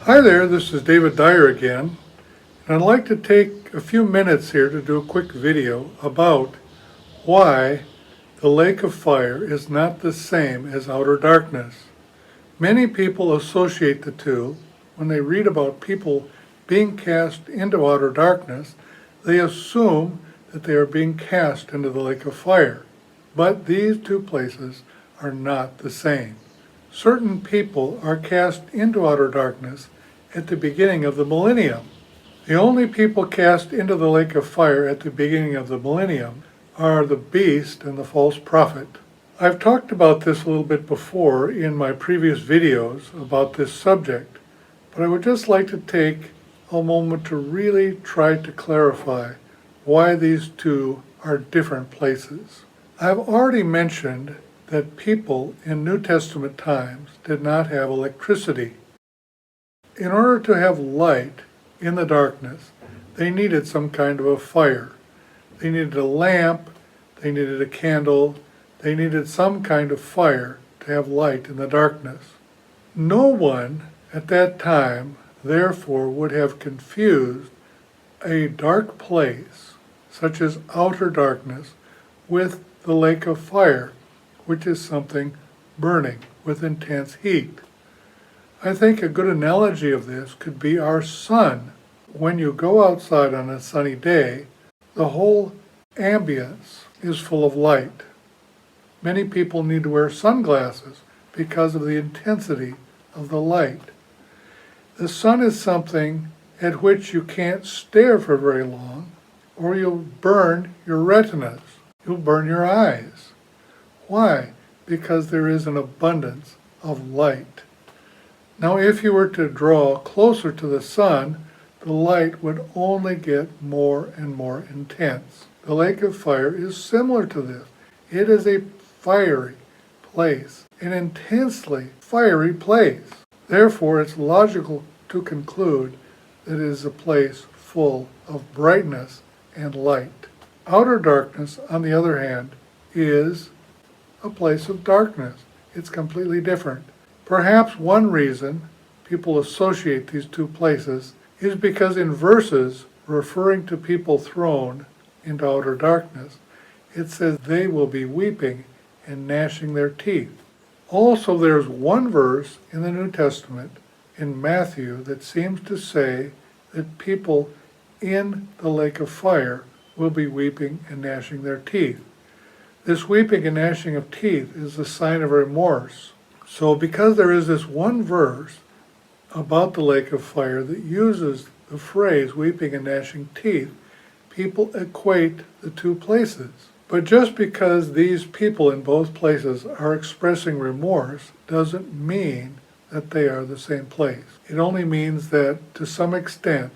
Hi there, this is David Dyer again, and I'd like to take a few minutes here to do a quick video about why the lake of fire is not the same as outer darkness. Many people associate the two. When they read about people being cast into outer darkness, they assume that they are being cast into the lake of fire. But these two places are not the same. Certain people are cast into outer darkness at the beginning of the millennium. The only people cast into the lake of fire at the beginning of the millennium are the beast and the false prophet. I've talked about this a little bit before in my previous videos about this subject, but I would just like to take a moment to really try to clarify why these two are different places. I've already mentioned that people in New Testament times did not have electricity. In order to have light in the darkness, they needed some kind of a fire. They needed a lamp, they needed a candle, they needed some kind of fire to have light in the darkness. No one at that time, therefore, would have confused a dark place, such as outer darkness, with the lake of fire, which is something burning with intense heat. I think a good analogy of this could be our sun. When you go outside on a sunny day, the whole ambience is full of light. Many people need to wear sunglasses because of the intensity of the light. The sun is something at which you can't stare for very long, or you'll burn your retinas. You'll burn your eyes. Why? Because there is an abundance of light. Now, if you were to draw closer to the sun, the light would only get more and more intense. The lake of fire is similar to this. It is a fiery place, an intensely fiery place. Therefore, it's logical to conclude that it is a place full of brightness and light. Outer darkness, on the other hand, is a place of darkness. It's completely different. Perhaps one reason people associate these two places is because in verses referring to people thrown into outer darkness, it says they will be weeping and gnashing their teeth. Also, there's one verse in the New Testament, in Matthew, that seems to say that people in the lake of fire will be weeping and gnashing their teeth. This weeping and gnashing of teeth is a sign of remorse. So because there is this one verse about the lake of fire that uses the phrase weeping and gnashing teeth, people equate the two places. But just because these people in both places are expressing remorse doesn't mean that they are the same place. It only means that to some extent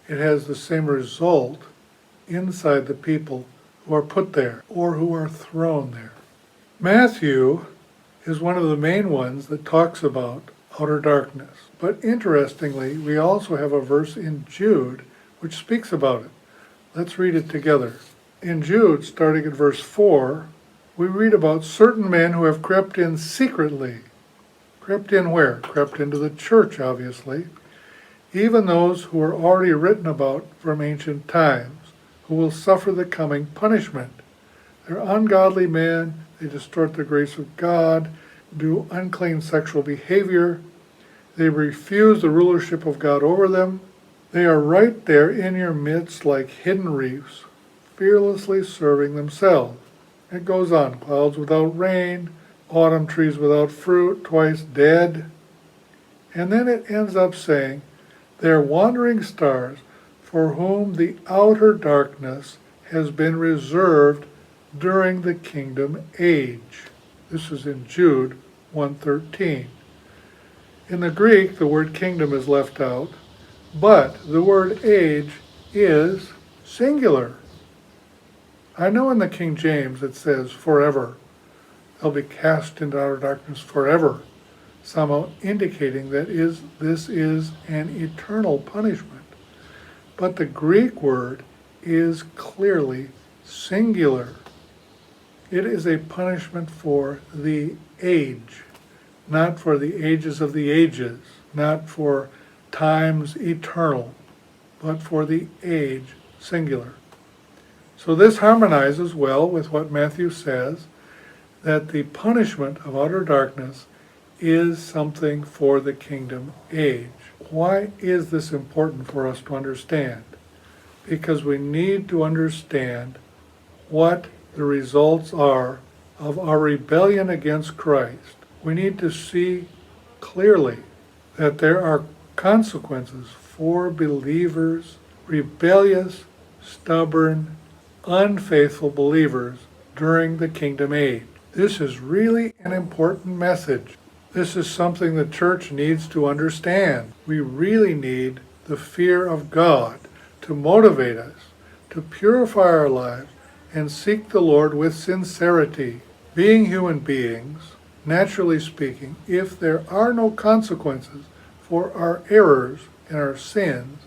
it has the same result inside the people who are put there or who are thrown there. Matthew is one of the main ones that talks about outer darkness. But interestingly, we also have a verse in Jude which speaks about it. Let's read it together. In Jude, starting at verse 4, we read about certain men who have crept in secretly. Crept in where? Crept into the church, obviously. Even those who are already written about from ancient times, who will suffer the coming punishment. They're ungodly men, they distort the grace of God, do unclean sexual behavior, they refuse the rulership of God over them. They are right there in your midst like hidden reefs, fearlessly serving themselves. It goes on, clouds without rain, autumn trees without fruit, twice dead. And then it ends up saying, they're wandering stars for whom the outer darkness has been reserved during the kingdom age. This is in Jude 1:13. In the Greek, the word kingdom is left out, but the word age is singular. I know in the King James it says forever. They'll be cast into outer darkness forever, somehow indicating that this is an eternal punishment. But the Greek word is clearly singular. It is a punishment for the age, not for the ages of the ages, not for times eternal, but for the age singular. So this harmonizes well with what Matthew says, that the punishment of outer darkness is something for the kingdom age. Why is this important for us to understand? Because we need to understand what the results are of our rebellion against Christ. We need to see clearly that there are consequences for believers, rebellious, stubborn, unfaithful believers during the kingdom age. This is really an important message. This is something the church needs to understand. We really need the fear of God to motivate us, to purify our lives, and seek the Lord with sincerity. Being human beings, naturally speaking, if there are no consequences for our errors and our sins,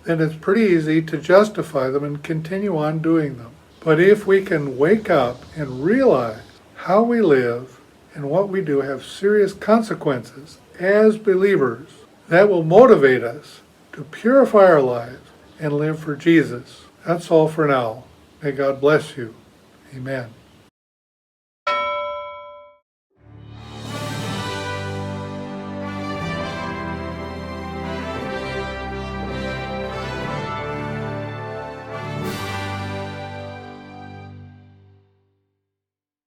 then it's pretty easy to justify them and continue on doing them. But if we can wake up and realize how we live and what we do have serious consequences as believers, that will motivate us to purify our lives and live for Jesus. That's all for now. May God bless you. Amen.